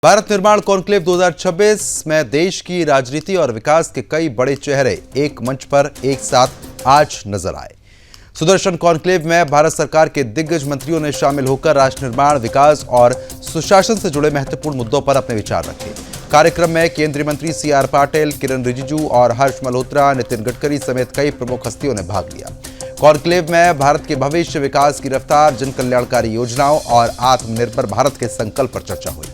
भारत निर्माण कॉन्क्लेव 2026 में देश की राजनीति और विकास के कई बड़े चेहरे एक मंच पर एक साथ आज नजर आए। सुदर्शन कॉन्क्लेव में भारत सरकार के दिग्गज मंत्रियों ने शामिल होकर राष्ट्र निर्माण, विकास और सुशासन से जुड़े महत्वपूर्ण मुद्दों पर अपने विचार रखे। कार्यक्रम में केंद्रीय मंत्री CR पाटिल, किरण रिजिजू और हर्ष मल्होत्रा, नितिन गडकरी समेत कई प्रमुख हस्तियों ने भाग लिया। कॉन्क्लेव में भारत के भविष्य, विकास की रफ्तार, जन कल्याणकारी योजनाओं और आत्मनिर्भर भारत के संकल्प पर चर्चा हुई।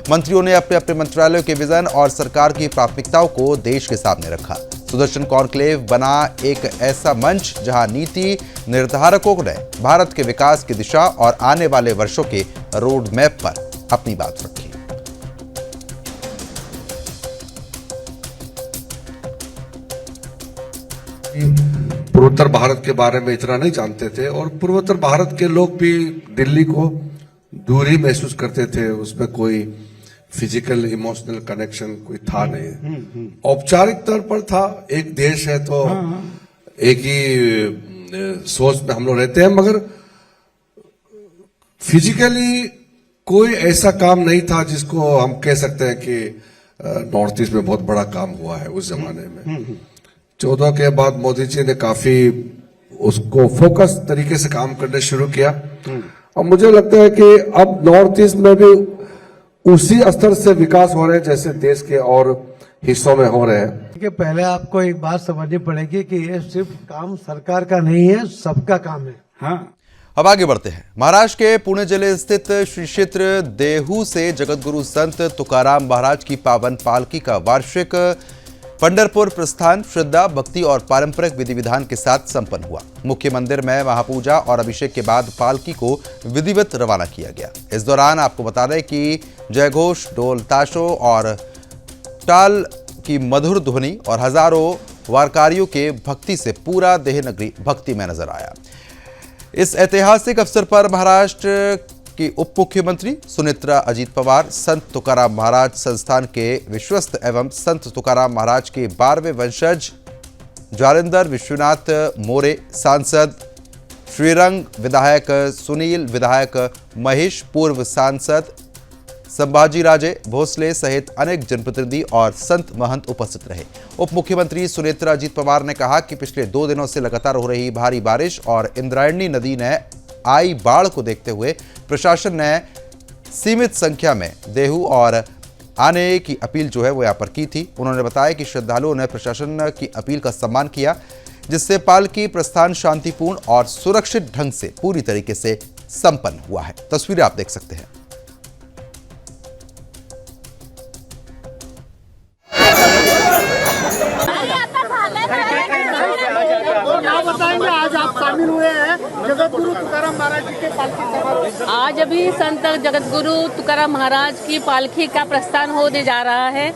मंत्रियों ने अपने अपने मंत्रालयों के विजन और सरकार की प्राथमिकताओं को देश के सामने रखा। सुदर्शन कॉन्क्लेव बना एक ऐसा मंच जहां नीति निर्धारकों ने भारत के विकास की दिशा और आने वाले वर्षों के रोड मैप पर अपनी बात रखी। पूर्वोत्तर भारत के बारे में इतना नहीं जानते थे और पूर्वोत्तर भारत के लोग भी दिल्ली को दूरी महसूस करते थे। उसमें कोई फिजिकल इमोशनल कनेक्शन कोई था नहीं। औपचारिक तौर पर था, एक देश है तो एक ही सोच में हम लोग रहते हैं, मगर फिजिकली कोई ऐसा काम नहीं था जिसको हम कह सकते हैं कि नॉर्थ ईस्ट में बहुत बड़ा काम हुआ है उस जमाने में। 14 के बाद मोदी जी ने काफी उसको फोकस तरीके से काम करने शुरू किया और मुझे लगता है कि अब नॉर्थ ईस्ट में भी उसी स्तर से विकास हो रहे हैं जैसे देश के और हिस्सों में हो रहे हैं। कि पहले आपको एक बात समझनी पड़ेगी कि ये सिर्फ काम सरकार का नहीं है, सबका काम है। हाँ। अब आगे बढ़ते हैं। महाराष्ट्र के पुणे जिले स्थित श्री क्षेत्र देहू से जगतगुरु संत तुकाराम महाराज की पावन पालकी का वार्षिक पंढरपुर प्रस्थान श्रद्धा, भक्ति और पारंपरिक विधि विधान के साथ संपन्न हुआ। मुख्य मंदिर में महापूजा और अभिषेक के बाद पालकी को विधिवत रवाना किया गया। इस दौरान आपको बता दें कि जयघोष, ढोल, ताशों और टाल की मधुर ध्वनि और हजारों वारकारियों के भक्ति से पूरा देहनगरी भक्ति में नजर आया। इस ऐतिहासिक अवसर पर महाराष्ट्र की उप मुख्यमंत्री सुनेत्रा अजीत पवार, संत तुकाराम महाराज संस्थान के विश्वस्त एवं संत तुकाराम महाराज के 12वें वंशज जालिंदर विश्वनाथ मोरे, सांसद श्रीरंग, विधायक सुनील, विधायक महेश, पूर्व सांसद संभाजी राजे भोसले सहित अनेक जनप्रतिनिधि और संत महंत उपस्थित रहे। उप मुख्यमंत्री सुनेत्रा अजीत पवार ने कहा कि पिछले 2 दिनों से लगातार हो रही भारी बारिश और इंद्रायणी नदी ने आई बाढ़ को देखते हुए प्रशासन ने सीमित संख्या में देहू और आने की अपील जो है वो यहाँ पर की थी। उन्होंने बताया कि श्रद्धालुओं ने प्रशासन की अपील का सम्मान किया, जिससे पालकी प्रस्थान शांतिपूर्ण और सुरक्षित ढंग से पूरी तरीके से संपन्न हुआ है। तस्वीरें आप देख सकते हैं। आज आप शामिल हुए हैं जगतगुरु तुकाराम महाराज जी के पालकी समारोह। आज अभी संत जगतगुरु तुकाराम महाराज की पालकी का प्रस्थान होने जा रहा है।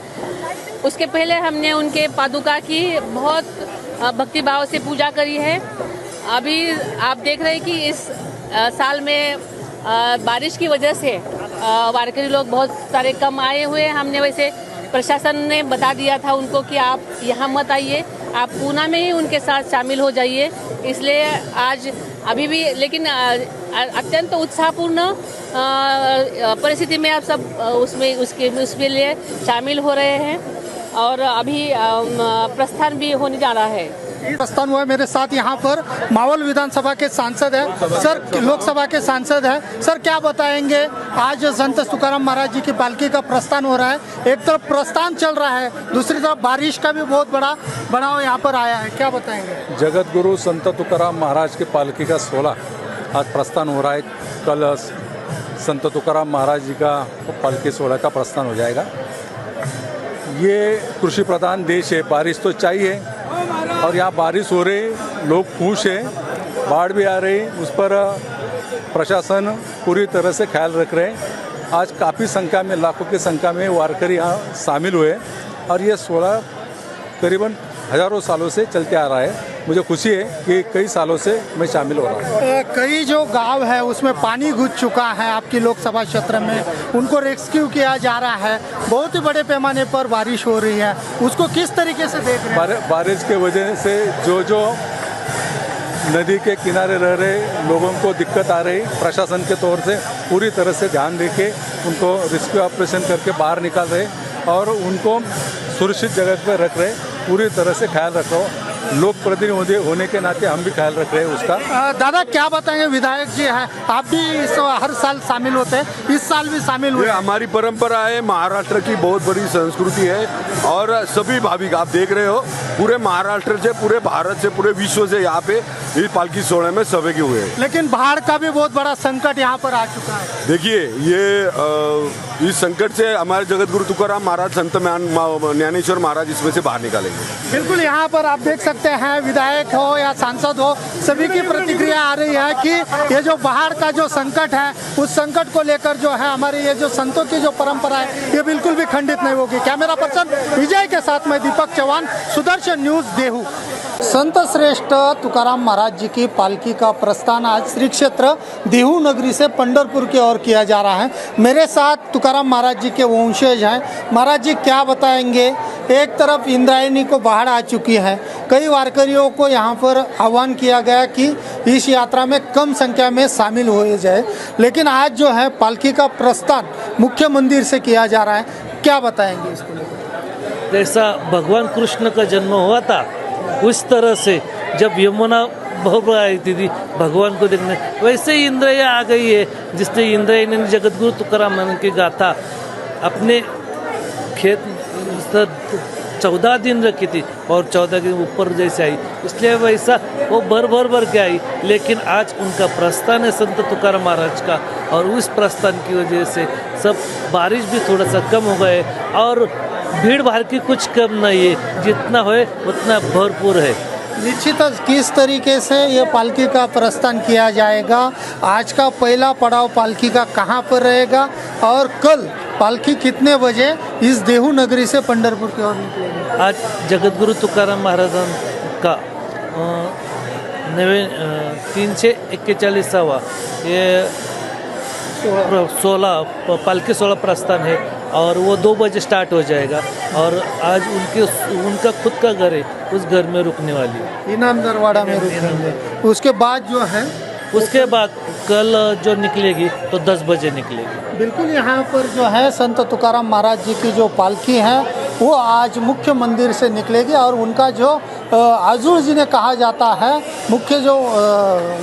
उसके पहले हमने उनके पादुका की बहुत भक्तिभाव से पूजा करी है। अभी आप देख रहे हैं कि इस साल में बारिश की वजह से वारकरी लोग बहुत सारे कम आए हुए हैं। हमने वैसे प्रशासन ने बता दिया था उनको कि आप यहाँ मत आइए, आप पूना में ही उनके साथ शामिल हो जाइए। इसलिए आज अभी भी लेकिन अत्यंत उत्साहपूर्ण परिस्थिति में आप सब उसके लिए शामिल हो रहे हैं और अभी प्रस्थान भी होने जा रहा है। प्रस्थान हुआ है। मेरे साथ यहाँ पर मावल विधानसभा के सांसद है सर, लोकसभा के सांसद है सर। क्या बताएंगे, आज संत तुकाराम महाराज जी की पालकी का प्रस्थान हो रहा है। एक तरफ प्रस्थान चल रहा है, दूसरी तरफ बारिश का भी बहुत बड़ा बनाव यहाँ पर आया है, क्या बताएंगे? जगत गुरु संत तुकाराम महाराज की पालकी का 16 आज प्रस्थान हो रहा है। कल संत तुकाराम महाराज जी का पालकी 16 का प्रस्थान हो जाएगा। ये कृषि प्रधान देश है, बारिश तो चाहिए और यहाँ बारिश हो रही, लोग खुश हैं। बाढ़ भी आ रही, उस पर प्रशासन पूरी तरह से ख्याल रख रहे हैं। आज काफ़ी संख्या में, लाखों की संख्या में वारकरी यहाँ शामिल हुए और ये 16 करीबन हजारों सालों से चलते आ रहा है। मुझे खुशी है कि कई सालों से मैं शामिल हो रहा हूँ। कई जो गांव है उसमें पानी घुस चुका है आपकी लोकसभा क्षेत्र में, उनको रेस्क्यू किया जा रहा है। बहुत ही बड़े पैमाने पर बारिश हो रही है, उसको किस तरीके से देख रहे हैं? बारिश के वजह से जो नदी के किनारे रह रहे लोगों को दिक्कत आ रही, प्रशासन के तौर से पूरी तरह से ध्यान दे के उनको रेस्क्यू ऑपरेशन करके बाहर निकाल रहे और उनको सुरक्षित जगह पर रख रहे, पूरी तरह से ख्याल रखो। लोक प्रतिनिधि होने के नाते हम भी ख्याल रख रहे हैं उसका। दादा क्या बताएंगे, विधायक जी हैं, आप भी इस हर साल शामिल होते हैं, इस साल भी शामिल हुए। ये हमारी परंपरा है, महाराष्ट्र की बहुत बड़ी संस्कृति है और सभी भाविक आप देख रहे हो पूरे महाराष्ट्र से, पूरे भारत से, पूरे विश्व से यहाँ पे इस पालकी सोहळे में सहभागी हुए हैं। लेकिन बाढ़ का भी बहुत बड़ा संकट यहाँ पर आ चुका है। देखिए ये इस संकट से हमारे जगत गुरु तुकाराम महाराज, संत ज्ञानेश्वर महाराज इसमें से बाहर निकालेंगे। बिल्कुल, यहाँ पर आप देख सकते हैं विधायक हो या सांसद हो, सभी की प्रतिक्रिया आ रही है कि ये जो बाढ़ का जो संकट है उस संकट को लेकर जो है हमारी ये जो संतों की जो परंपरा है ये बिल्कुल भी खंडित नहीं होगी। कैमरा पर्सन विजय के साथ में दीपक चौहान, सुदर्शन न्यूज, देहू। संत श्रेष्ठ तुकाराम महाराज जी की पालकी का प्रस्थान आज श्री क्षेत्र देहू नगरी से पंढरपुर की ओर किया जा रहा है। मेरे साथ तुकाराम महाराज जी के वंशज हैं। महाराज जी क्या बताएंगे, एक तरफ इंद्रायणी को बाढ़ आ चुकी है, कई वारकरियों को यहाँ पर आह्वान किया गया कि इस यात्रा में कम संख्या में शामिल हो जाए, लेकिन आज जो है पालकी का प्रस्थान मुख्य मंदिर से किया जा रहा है, क्या बताएंगे इसको लेकर? जैसा भगवान कृष्ण का जन्म हुआ था उस तरह से जब यमुना बह आई थी भगवान को देखने, वैसे ही इंद्रिय आ गई है, जिसने इंद्रिय ने जगत गुरु तुकाराम की गाथा अपने खेत 14 दिन रखी थी और 14 के ऊपर जैसे आई, इसलिए वैसा वो भर के आई। लेकिन आज उनका प्रस्थान है संत तुकाराम महाराज का, और उस प्रस्थान की वजह से सब बारिश भी थोड़ा सा कम हो गए और भीड़ भाड़ की कुछ कम नहीं है, जितना है उतना भरपूर है। निश्चित किस तरीके से ये पालकी का प्रस्थान किया जाएगा, आज का पहला पड़ाव पालकी का कहाँ पर रहेगा और कल पालकी कितने बजे इस देहू नगरी से पंढरपुर की ओर निकलेगी? आज जगत गुरु तुकाराम महाराज का 341वां ये 16 पालकी 16 प्रस्थान है और वो 2 बजे स्टार्ट हो जाएगा। और आज उनका खुद का घर है, उस घर में रुकने वाली है, इनामदारवाड़ा में रुकेंगे। उसके बाद जो है उसके बाद कल जो निकलेगी तो 10 बजे निकलेगी। बिल्कुल, यहाँ पर जो है संत तुकाराम महाराज जी की जो पालकी है वो आज मुख्य मंदिर से निकलेगी और उनका जो आजूड़ जी ने कहा जाता है मुख्य जो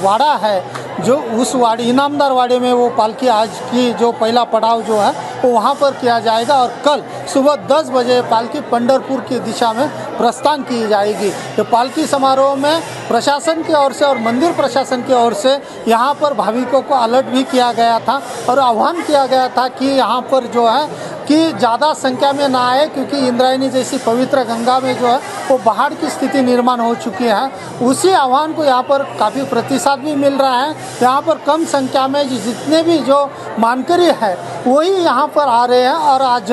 वाड़ा है, जो उस वाड़ी इनामदार वाड़े में वो पालकी आज की जो पहला पड़ाव जो है वो वहाँ पर किया जाएगा और कल सुबह 10 बजे पालकी पंढरपुर की दिशा में प्रस्थान की जाएगी। ये पालकी समारोह में प्रशासन की ओर से और मंदिर प्रशासन की ओर से यहाँ पर भाविकों को अलर्ट भी किया गया था और आह्वान किया गया था कि यहाँ पर जो है कि ज़्यादा संख्या में ना आए, क्योंकि इंद्रायणी जैसी पवित्र गंगा में जो है वो बाढ़ की स्थिति निर्माण हो चुकी है। उसी आह्वान को यहाँ पर काफ़ी प्रतिसाद भी मिल रहा है। यहाँ पर कम संख्या में जितने भी जो मानकरी है वही यहाँ पर आ रहे हैं और आज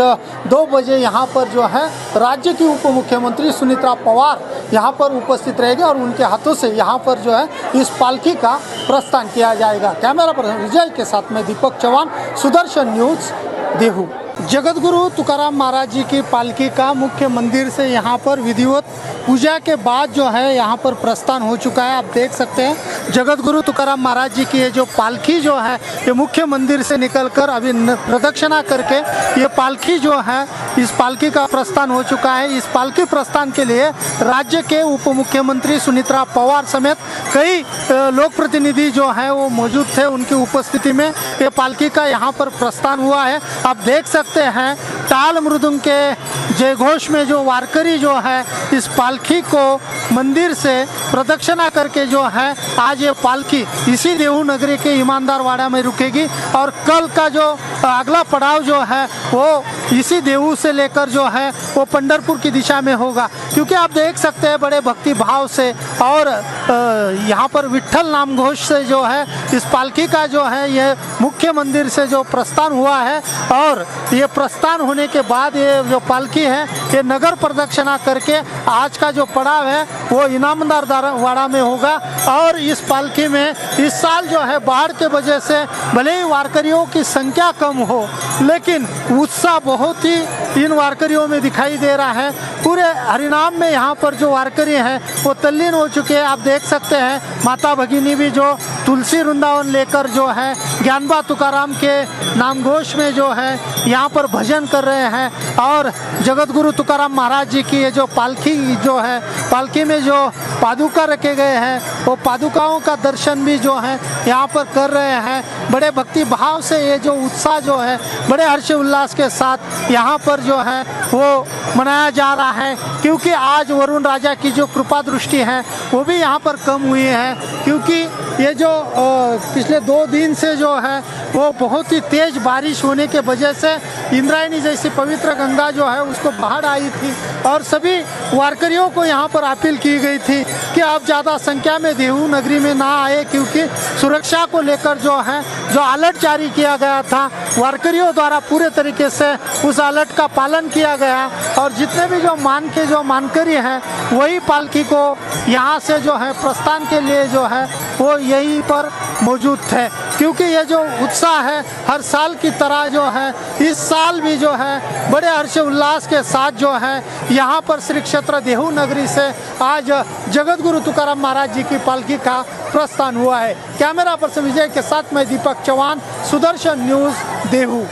2 बजे यहाँ पर जो है राज्य की उप मुख्यमंत्री सुनीता पवार यहाँ पर उपस्थित रहेंगे और उनके हाथों से यहाँ पर जो है इस पालकी का प्रस्थान किया जाएगा। कैमरा पर्सन विजय के साथ में दीपक चौहान, सुदर्शन न्यूज, देहू। जगत गुरु तुकाराम महाराज जी की पालकी का मुख्य मंदिर से यहाँ पर विधिवत पूजा के बाद जो है यहाँ पर प्रस्थान हो चुका है। आप देख सकते हैं जगत गुरु तुकाराम महाराज जी की ये जो पालकी जो है ये मुख्य मंदिर से निकलकर अभी प्रदक्षिणा करके ये पालकी जो है इस पालकी का प्रस्थान हो चुका है। इस पालकी प्रस्थान के लिए राज्य के उप मुख्यमंत्री सुनीता पवार समेत कई लोक प्रतिनिधि जो हैं वो मौजूद थे। उनकी उपस्थिति में ये पालकी का यहाँ पर प्रस्थान हुआ है। आप देख सकते हैं ताल मृदंग के जय घोष में जो वारकरी जो है इस पालकी को मंदिर से प्रदक्षिणा करके जो है आज ये पालकी इसी देहू नगरी के ईमानदारवाड़ा में रुकेगी और कल का जो अगला पड़ाव जो है वो इसी देहू से लेकर जो है वो पंढरपुर की दिशा में होगा। क्योंकि आप देख सकते हैं बड़े भक्ति भाव से और यहाँ पर विट्ठल नाम घोष से जो है इस पालकी का जो है ये मुख्य मंदिर से जो प्रस्थान हुआ है और ये प्रस्थान होने के बाद ये जो पालकी है ये नगर प्रदक्षिणा करके आज का जो पड़ाव है वो इनामदार वाड़ा में होगा। और इस पालकी में इस साल जो है बाढ़ के वजह से भले ही वारकरियों की संख्या कम हो, लेकिन उत्साह बहुत ही इन वारकरियों में दिखाई दे रहा है। पूरे हरिनाम में यहाँ पर जो वारकरी हैं वो तल्लीन हो चुके हैं। आप देख सकते हैं माता भगिनी भी जो तुलसी वृंदावन लेकर जो है ज्ञानबा तुकाराम के नामघोष में जो है यहाँ पर भजन कर रहे हैं। और जगत गुरु तुकाराम महाराज जी की ये जो पालकी जो है, पालकी में जो पादुका रखे गए हैं वो पादुकाओं का दर्शन भी जो है यहाँ पर कर रहे हैं। बड़े भक्ति भाव से ये जो उत्साह जो है बड़े हर्ष उल्लास के साथ यहाँ पर जो है वो मनाया जा रहा है। क्योंकि आज वरुण राजा की जो कृपा दृष्टि है वो भी यहाँ पर कम हुई है, क्योंकि ये जो पिछले 2 दिन से जो है वो बहुत ही तेज बारिश होने के वजह से इंद्रायणी जैसी पवित्र गंगा जो है उसको बाढ़ आई थी। और सभी वारकरियों को यहाँ पर अपील की गई थी कि आप ज़्यादा संख्या में देहू नगरी में ना आए, क्योंकि सुरक्षा को लेकर जो है जो अलर्ट जारी किया गया था वारकरियों द्वारा पूरे तरीके से उस अलर्ट का पालन किया गया। और जितने भी जो मानकरी हैं वही पालकी को यहाँ से जो है प्रस्थान के लिए जो है वो यहीं पर मौजूद थे। क्योंकि ये जो उत्साह है हर साल की तरह जो है इस साल भी जो है बड़े हर्ष उल्लास के साथ जो है यहाँ पर श्री क्षेत्र देहू नगरी से आज जगत गुरु तुकाराम महाराज जी की पालकी का प्रस्थान हुआ है। कैमरा पर्सन विजय के साथ मैं दीपक चौहान, सुदर्शन न्यूज़, देहू।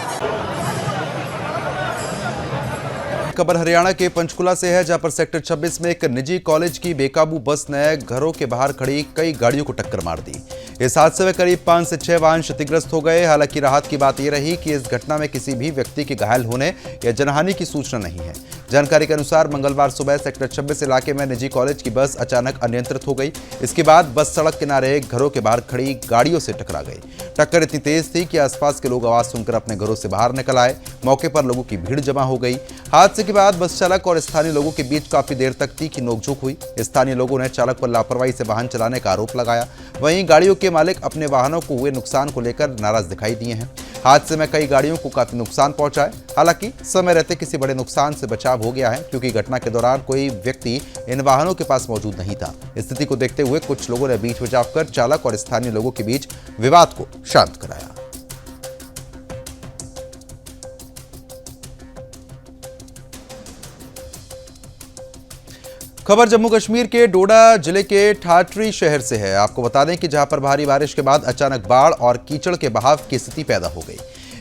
खबर हरियाणा के पंचकुला से है, जहां पर सेक्टर 26 में एक निजी कॉलेज की बेकाबू बस ने घरों के बाहर खड़ी कई गाड़ियों को टक्कर मार दी। इस हादसे में करीब 5 से 6 वाहन क्षतिग्रस्त हो गए। हालांकि राहत की बात यह रही कि इस घटना में किसी भी व्यक्ति के घायल होने या जनहानि की सूचना नहीं है। जानकारी के अनुसार मंगलवार सुबह सेक्टर 26 इलाके में निजी कॉलेज की बस अचानक अनियंत्रित हो गई। इसके बाद बस सड़क किनारे घरों के बाहर खड़ी गाड़ियों से टकरा गई। टक्कर इतनी तेज थी कि आसपास के लोग आवाज सुनकर अपने घरों से बाहर निकल आए। मौके पर लोगों की भीड़ जमा हो गई। हादसे के बाद बस चालक और स्थानीय लोगों के बीच काफी देर तक तीखी नोकझोंक हुई। स्थानीय लोगों ने चालक पर लापरवाही से वाहन चलाने का आरोप लगाया। वहीं गाड़ियों के मालिक अपने वाहनों को हुए नुकसान को लेकर नाराज दिखाई दिए हैं। हादसे में कई गाड़ियों को काफी नुकसान पहुंचा है। हालांकि समय रहते किसी बड़े नुकसान से बचाव हो गया है, क्योंकि घटना के दौरान कोई व्यक्ति इन वाहनों के पास मौजूद नहीं था। स्थिति को देखते हुए कुछ लोगों ने बीच बचाव कर चालक और स्थानीय लोगों के बीच विवाद को शांत कराया। खबर जम्मू कश्मीर के डोडा जिले के ठाठरी शहर से है। आपको बता दें कि जहां पर भारी बारिश के बाद अचानक बाढ़ और कीचड़ के बहाव की स्थिति पैदा हो गई।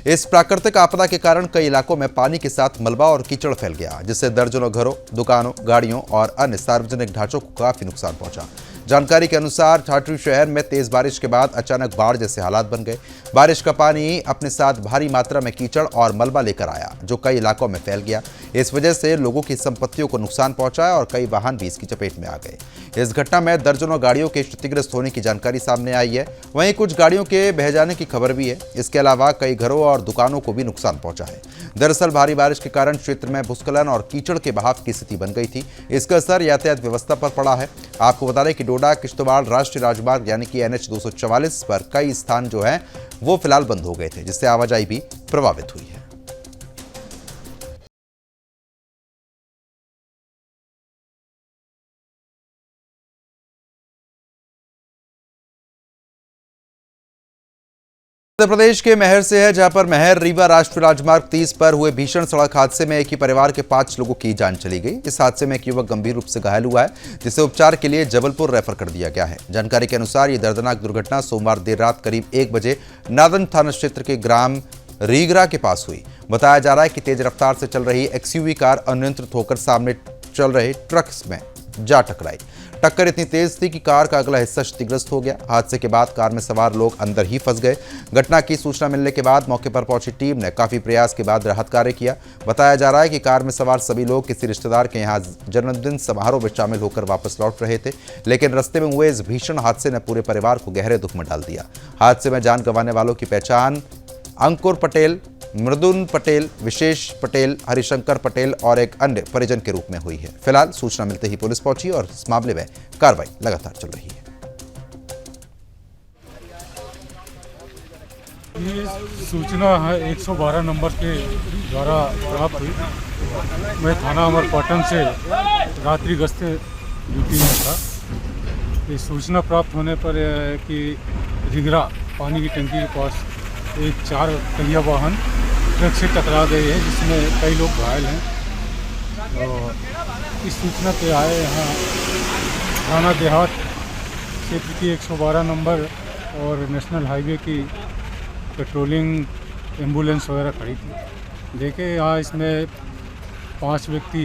इस प्राकृतिक आपदा के कारण कई इलाकों में पानी के साथ मलबा और कीचड़ फैल गया, जिससे दर्जनों घरों, दुकानों, गाड़ियों और अन्य सार्वजनिक ढांचों को काफी नुकसान पहुंचा। जानकारी के अनुसार ठाठरी शहर में तेज बारिश के बाद अचानक बाढ़ जैसे हालात बन गए। बारिश का पानी अपने साथ भारी मात्रा में कीचड़ और मलबा लेकर आया, जो कई इलाकों में फैल गया। इस वजह से लोगों की संपत्तियों को नुकसान पहुंचा और कई वाहन भी इसकी चपेट में आ गए। इस घटना में दर्जनों गाड़ियों के क्षतिग्रस्त होने की जानकारी सामने आई है। वहीं कुछ गाड़ियों के बह जाने की खबर भी है। इसके अलावा कई घरों और दुकानों को भी नुकसान पहुंचा है। दरअसल भारी बारिश के कारण क्षेत्र में भूस्खलन और कीचड़ के बहाव की स्थिति बन गई थी। इसका असर यातायात व्यवस्था पर पड़ा है। आपको बता दें कि डोडा किश्तवाड़ राष्ट्रीय राजमार्ग यानी कि NH 244 पर कई स्थान जो है वो फिलहाल बंद हो गए थे, जिससे आवाजाही भी प्रभावित हुई है। उत्तर प्रदेश के महर से है, जहां पर महर रीवा राष्ट्रीय राजमार्ग 30 पर हुए भीषण सड़क हादसे में एक ही परिवार के 5 लोगों की जान चली गई। इस हादसे में एक युवक गंभीर रूप से घायल हुआ है, जिसे उपचार के लिए जबलपुर रेफर कर दिया गया है। जानकारी के अनुसार ये दर्दनाक दुर्घटना सोमवार देर रात करीब 1 बजे नादन थाना क्षेत्र के ग्राम रीगरा के पास हुई। बताया जा रहा है कि तेज रफ्तार से चल रही XUV कार अनियंत्रित होकर सामने चल रहे ट्रक में जा टकराई। टक्कर इतनी तेज थी कि कार का अगला हिस्सा क्षतिग्रस्त हो गया। हादसे के बाद कार में सवार लोग अंदर ही फंस गए। घटना की सूचना मिलने के बाद मौके पर पहुंची टीम ने काफी प्रयास के बाद राहत कार्य किया। बताया जा रहा है कि कार में सवार सभी लोग किसी रिश्तेदार के यहां जन्मदिन समारोह में शामिल होकर वापस लौट रहे थे, लेकिन रास्ते में हुए इस भीषण हादसे ने पूरे परिवार को गहरे दुख में डाल दिया। हादसे में जान गंवाने वालों की पहचान अंकुर पटेल, मृदुन पटेल, विशेष पटेल, हरिशंकर पटेल और एक अन्य परिजन के रूप में हुई है। फिलहाल सूचना मिलते ही पुलिस पहुंची और इस मामले में कार्रवाई लगातार चल रही है। ये सूचना है 112 नंबर के द्वारा प्राप्त हुई। मैं थाना अमरपाटन से रात्रि गश्त ड्यूटी में था। ये सूचना प्राप्त होने पर कि रिगरा पानी की टंकी के पास एक 4 पहिया वाहन ट्रक से टकरा गई है, जिसमें कई लोग घायल हैं। तो इस सूचना पे आए यहाँ थाना देहात क्षेत्र की 112 नंबर और नेशनल हाईवे की पेट्रोलिंग एम्बुलेंस वगैरह खड़ी थी। देखे यहाँ इसमें 5 व्यक्ति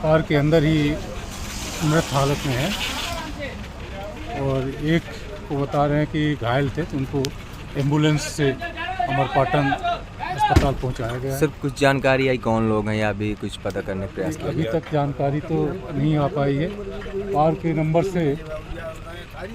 कार के अंदर ही मृत हालत में हैं और एक को बता रहे हैं कि घायल थे, तो उनको एम्बुलेंस से अमरपाटन अस्पताल पहुंचाया गया। सर कुछ जानकारी आई कौन लोग हैं या अभी कुछ पता करने का प्रयास किया? अभी तक जानकारी तो नहीं आ पाई है। कार के नंबर से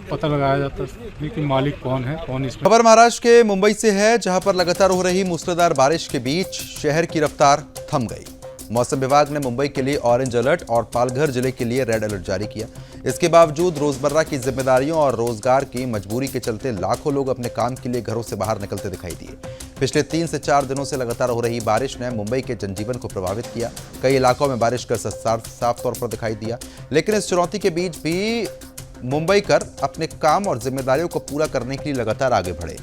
पता लगाया जाता है कि मालिक कौन है, कौन इसमें। खबर महाराष्ट्र के मुंबई से है, जहां पर लगातार हो रही मूसलाधार बारिश के बीच शहर की रफ्तार थम गई। मौसम विभाग ने मुंबई के लिए ऑरेंज अलर्ट और पालघर जिले के लिए रेड अलर्ट जारी किया। इसके बावजूद रोजमर्रा की जिम्मेदारियों और रोजगार की मजबूरी के चलते लाखों लोग अपने काम के लिए घरों से बाहर निकलते दिखाई दिए। पिछले 3 से 4 दिनों से लगातार हो रही बारिश ने मुंबई के जनजीवन को प्रभावित किया। कई इलाकों में बारिश का असर साफ तौर पर दिखाई दिया, लेकिन इस चुनौती के बीच भी मुंबई कर अपने काम और जिम्मेदारियों को पूरा करने के लिए लगातार आगे बढ़े।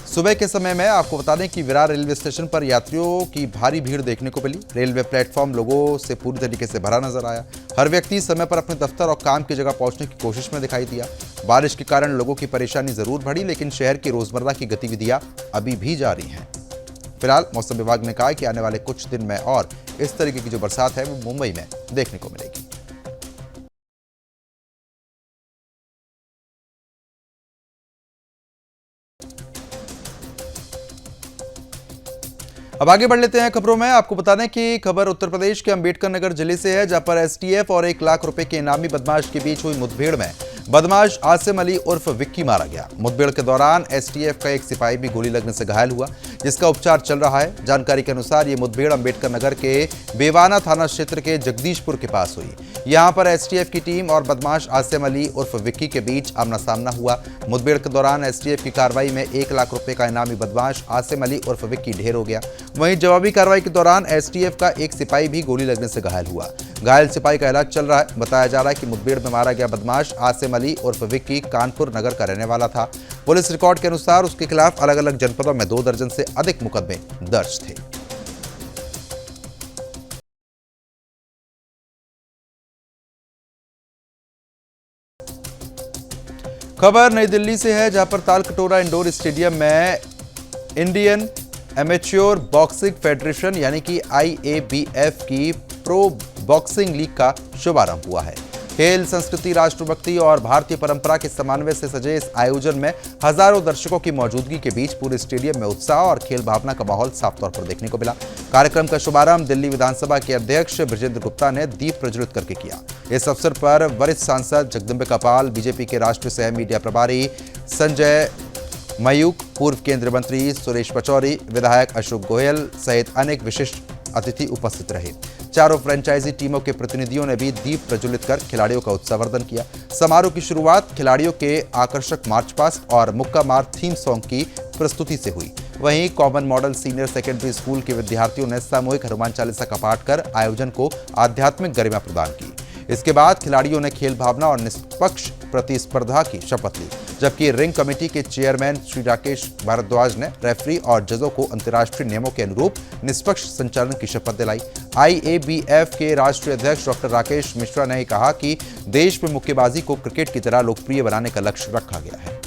सुबह के समय में आपको बता दें कि विरार रेलवे स्टेशन पर यात्रियों की भारी भीड़ देखने को मिली। रेलवे प्लेटफॉर्म लोगों से पूरी तरीके से भरा नजर आया। हर व्यक्ति समय पर अपने दफ्तर और काम की जगह पहुंचने की कोशिश में दिखाई दिया। बारिश के कारण लोगों की परेशानी जरूर बढ़ी, लेकिन शहर की रोजमर्रा की गतिविधियां अभी भी जारी हैं। फिलहाल मौसम विभाग ने कहा कि आने वाले कुछ दिन में और इस तरीके की जो बरसात है वो मुंबई में देखने को मिलेगी। अब आगे बढ़ लेते हैं खबरों में। आपको बता दें कि खबर उत्तर प्रदेश के अंबेडकर नगर जिले से है, जहां पर एसटीएफ और 1 लाख रुपए के इनामी बदमाश के बीच हुई मुठभेड़ में बदमाश आसिम अली उर्फ विक्की मारा गया। मुठभेड़ के दौरान एसटीएफ का एक सिपाही भी गोली लगने से घायल हुआ, जिसका उपचार चल रहा है। जानकारी के अनुसार ये मुठभेड़ अंबेडकर नगर के बेवाना थाना क्षेत्र के जगदीशपुर के पास हुई। यहां पर एसटीएफ की टीम और बदमाश आसिम अली उर्फ विक्की के बीच आमना सामना हुआ। मुठभेड़ के दौरान एसटीएफ की कार्रवाई में 1 लाख रुपए का इनामी बदमाश आसिम अली उर्फ विक्की ढेर हो गया। वहीं जवाबी कार्रवाई के दौरान एसटीएफ का एक सिपाही भी गोली लगने से घायल हुआ। घायल सिपाही का इलाज चल रहा है। बताया जा रहा है कि मुठभेड़ में मारा गया बदमाश आसिम अली उर्फ विक्की कानपुर नगर का रहने वाला था। पुलिस रिकॉर्ड के अनुसार उसके खिलाफ अलग अलग जनपदों में 2 दर्जन से अधिक मुकदमे दर्ज थे। खबर नई दिल्ली से है, जहां पर तालकटोरा इंडोर स्टेडियम में इंडियन एमेच्योर बॉक्सिंग फेडरेशन यानी कि IABF की प्रो बॉक्सिंग लीग का शुभारंभ हुआ है। खेल, संस्कृति, राष्ट्रभक्ति और भारतीय परंपरा के समन्वय से सजे इस आयोजन में हजारों दर्शकों की मौजूदगी के बीच पूरे स्टेडियम में उत्साह और खेल भावना का माहौल साफ तौर पर देखने को मिला। कार्यक्रम का शुभारंभ दिल्ली विधानसभा के अध्यक्ष ब्रजेंद्र गुप्ता ने दीप प्रज्वलित करके किया। इस अवसर पर वरिष्ठ सांसद जगदम्बिका पाल, बीजेपी के राष्ट्रीय सह मीडिया प्रभारी संजय मयूख, पूर्व केंद्रीय मंत्री सुरेश पचौरी, विधायक अशोक गोयल सहित अनेक विशिष्ट अतिथि उपस्थित रहे। चारों फ्रेंचाइजी टीमों के प्रतिनिधियों ने भी दीप प्रज्वलित कर खिलाड़ियों का उत्साहवर्धन किया। समारोह की शुरुआत खिलाड़ियों के आकर्षक मार्च पास्ट और मुक्का मार थीम सॉन्ग की प्रस्तुति से हुई। वहीं common model senior secondary school के विद्यार्थियों ने सामूहिक हनुमान चालीसा का पाठ कर आयोजन को आध्यात्मिक गरिमा प्रदान की। इसके बाद खिलाड़ियों ने खेल भावना और निष्पक्ष प्रतिस्पर्धा की शपथ ली, जबकि रिंग कमेटी के चेयरमैन श्री राकेश भारद्वाज ने रेफरी और जजों को अंतर्राष्ट्रीय नियमों के अनुरूप निष्पक्ष संचालन की शपथ दिलाई। IABF के राष्ट्रीय अध्यक्ष डॉक्टर राकेश मिश्रा ने कहा कि देश में मुक्केबाजी को क्रिकेट की तरह लोकप्रिय बनाने का लक्ष्य रखा गया है।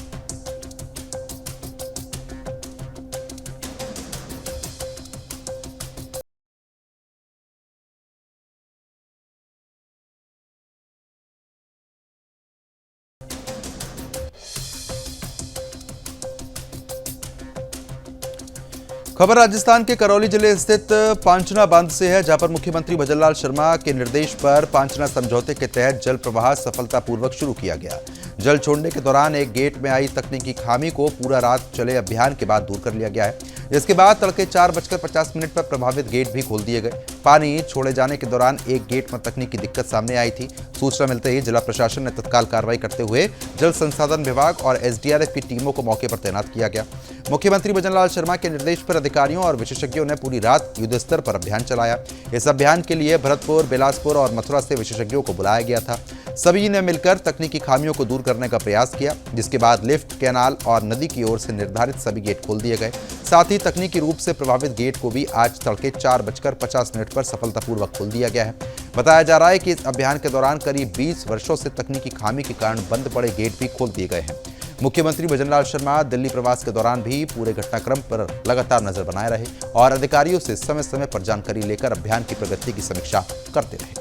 खबर राजस्थान के करौली जिले स्थित पांचना बांध से है, जहां पर मुख्यमंत्री भजनलाल शर्मा के निर्देश पर पांचना समझौते के तहत जल प्रवाह सफलतापूर्वक शुरू किया गया। जल छोड़ने के दौरान एक गेट में आई तकनीकी खामी को पूरा रात चले अभियान के बाद दूर कर लिया गया है। इसके बाद तड़के 4:50 पर प्रभावित गेट भी खोल दिए गए। पानी छोड़े जाने के दौरान एक गेट में तकनीकी दिक्कत सामने आई थी। सूचना मिलते ही जिला प्रशासन ने तत्काल कार्रवाई करते हुए जल संसाधन विभाग और एसडीआरएफ की टीमों को मौके पर तैनात किया गया। मुख्यमंत्री भजन लाल शर्मा के निर्देश पर अधिकारियों और विशेषज्ञों ने पूरी रात युद्ध स्तर पर अभियान चलाया। इस अभियान के लिए भरतपुर, बिलासपुर और मथुरा से विशेषज्ञों को बुलाया गया था। सभी ने मिलकर तकनीकी खामियों को दूर करने का प्रयास किया, जिसके बाद लिफ्ट, कैनाल और नदी की ओर से निर्धारित सभी गेट खोल दिए गए। साथ ही तकनीकी रूप से प्रभावित गेट को भी आज तड़के 4:50 पर सफलतापूर्वक खोल दिया गया है। बताया जा रहा है कि इस अभियान के दौरान करीब 20 वर्षों से तकनीकी खामी के कारण बंद पड़े गेट भी खोल दिए गए हैं। मुख्यमंत्री भजन लाल शर्मा दिल्ली प्रवास के दौरान भी पूरे घटनाक्रम पर लगातार नजर बनाए रहे और अधिकारियों से समय समय पर जानकारी लेकर अभियान की प्रगति की समीक्षा करते रहे।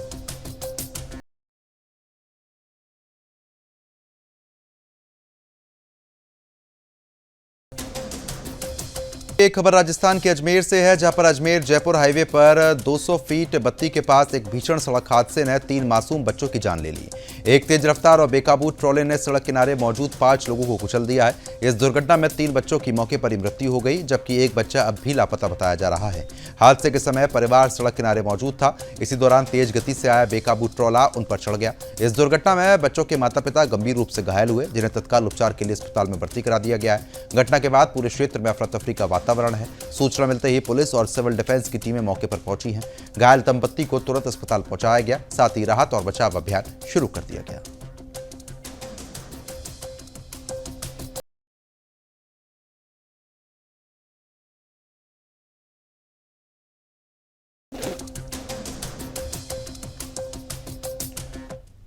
एक खबर राजस्थान के अजमेर से है, जहां पर अजमेर जयपुर हाईवे पर 200 फीट बत्ती के पास एक भीषण सड़क हादसे ने 3 मासूम बच्चों की जान ले ली। एक तेज रफ्तार और बेकाबू ट्रॉले ने सड़क किनारे मौजूद 5 लोगों को कुचल दिया है। इस दुर्घटना में 3 बच्चों की मौके पर ही मृत्यु हो गई, जबकि एक बच्चा अब भी लापता बताया जा रहा है। हादसे के समय परिवार सड़क किनारे मौजूद था। इसी दौरान तेज गति से आया बेकाबू ट्रॉला उन पर चढ़ गया। इस दुर्घटना में बच्चों के माता पिता गंभीर रूप से घायल हुए, जिन्हें तत्काल उपचार के लिए अस्पताल में भर्ती करा दिया गया है। घटना के बाद पूरे क्षेत्र में अफरा तफरी का वातावरण है। सूचना मिलते ही पुलिस और सिविल डिफेंस की टीमें मौके पर पहुंची हैं। घायल दंपत्ति को तुरंत अस्पताल पहुंचाया गया, साथ ही राहत और बचाव अभियान शुरू कर दिया गया।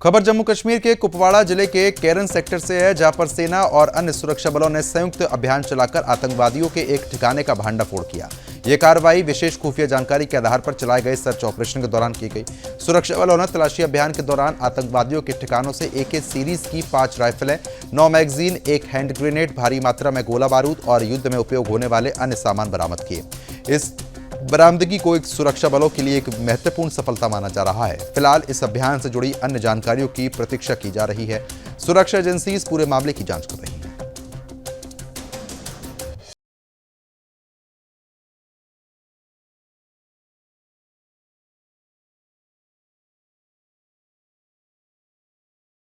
खबर जम्मू कश्मीर के कुपवाड़ा जिले के केरन सेक्टर से है, जहां पर सेना और अन्य सुरक्षा बलों ने संयुक्त अभियान चलाकर आतंकवादियों के एक ठिकाने का भांडाफोड़ किया। यह कार्रवाई विशेष खुफिया जानकारी के आधार पर चलाए गए सर्च ऑपरेशन के दौरान की गई। सुरक्षा बलों ने तलाशी अभियान के दौरान आतंकवादियों के ठिकानों से AK सीरीज की 5 राइफलें, 9 मैगजीन, 1 हैंड ग्रेनेड, भारी मात्रा में गोला बारूद और युद्ध में उपयोग होने वाले अन्य सामान बरामद किए। इस बरामदगी को एक सुरक्षा बलों के लिए एक महत्वपूर्ण सफलता माना जा रहा है। फिलहाल इस अभियान से जुड़ी अन्य जानकारियों की प्रतीक्षा की जा रही है। सुरक्षा एजेंसी इस पूरे मामले की जांच कर रही है।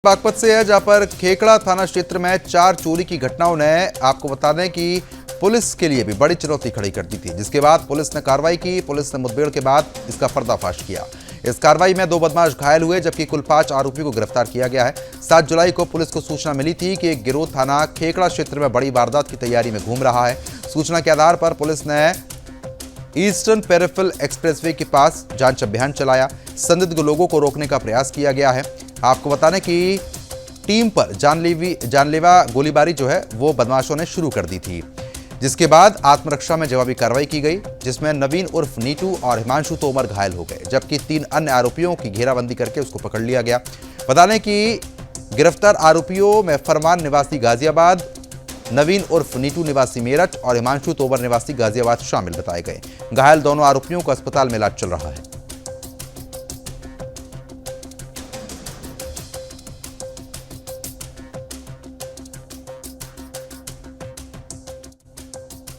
बागपत से है, जहां पर खेकड़ा थाना क्षेत्र में 4 चोरी की घटनाओं ने आपको बता दें कि पुलिस के लिए भी बड़ी चुनौती खड़ी कर दी थी, जिसके बाद पुलिस ने कार्रवाई की। पुलिस ने मुठभेड़ के बाद इसका पर्दाफाश किया। इस कार्रवाई में 2 बदमाश घायल हुए, जबकि कुल 5 आरोपियों को गिरफ्तार किया गया है। 7 जुलाई को पुलिस को सूचना मिली थी कि एक गिरोह थाना खेकड़ा क्षेत्र में बड़ी वारदात की तैयारी में घूम रहा है। सूचना के आधार पर पुलिस ने ईस्टर्न पेरिफेरल एक्सप्रेसवे के पास जांच अभियान चलाया। संदिग्ध लोगों को रोकने का प्रयास किया गया है। आपको बता दें कि टीम पर जानलेवा गोलीबारी जो है वो बदमाशों ने शुरू कर दी थी, जिसके बाद आत्मरक्षा में जवाबी कार्रवाई की गई, जिसमें नवीन उर्फ नीटू और हिमांशु तोमर घायल हो गए, जबकि 3 अन्य आरोपियों की घेराबंदी करके उसको पकड़ लिया गया। बता दें कि गिरफ्तार आरोपियों में फरमान निवासी गाजियाबाद, नवीन उर्फ नीटू निवासी मेरठ और हिमांशु तोमर निवासी गाजियाबाद शामिल बताए गए। घायल दोनों आरोपियों को अस्पताल में इलाज चल रहा है।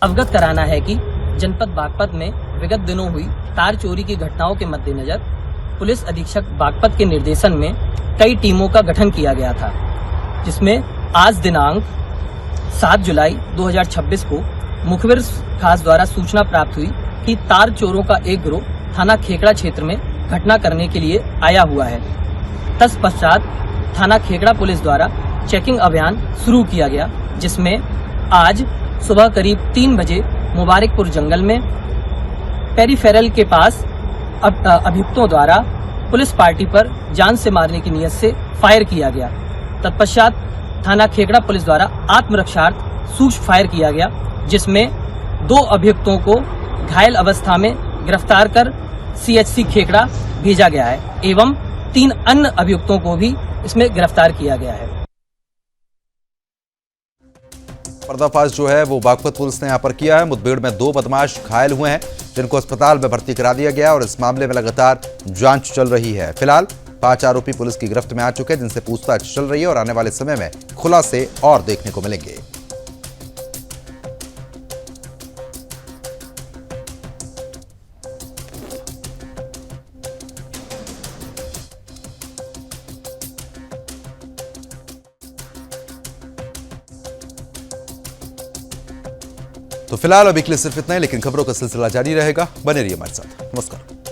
अवगत कराना है कि जनपद बागपत में विगत दिनों हुई तार चोरी की घटनाओं के मद्देनजर पुलिस अधीक्षक बागपत के निर्देशन में कई टीमों का गठन किया गया था, जिसमें आज दिनांक 7 जुलाई 2026 को मुखबिर खास द्वारा सूचना प्राप्त हुई कि तार चोरों का एक गिरोह थाना खेकड़ा क्षेत्र में घटना करने के लिए आया हुआ है। तत्पश्चात थाना खेकड़ा पुलिस द्वारा चेकिंग अभियान शुरू किया गया, जिसमें आज सुबह करीब 3 बजे मुबारकपुर जंगल में पेरीफेरल के पास अभियुक्तों द्वारा पुलिस पार्टी पर जान से मारने की नीयत से फायर किया गया। तत्पश्चात थाना खेकड़ा पुलिस द्वारा आत्मरक्षार्थ सूक्ष्म फायर किया गया, जिसमें 2 अभियुक्तों को घायल अवस्था में गिरफ्तार कर CHC खेकड़ा भेजा गया है एवं 3 अन्य अभियुक्तों को भी इसमें गिरफ्तार किया गया है। पर्दाफाश जो है वो बागपत पुलिस ने यहां पर किया है। मुठभेड़ में 2 बदमाश घायल हुए हैं, जिनको अस्पताल में भर्ती करा दिया गया और इस मामले में लगातार जांच चल रही है। फिलहाल 5 आरोपी पुलिस की गिरफ्त में आ चुके हैं, जिनसे पूछताछ चल रही है और आने वाले समय में खुलासे और देखने को मिलेंगे। तो फिलहाल अभी के लिए सिर्फ इतना ही, लेकिन खबरों का सिलसिला जारी रहेगा। बने रहिए हमारे साथ। नमस्कार।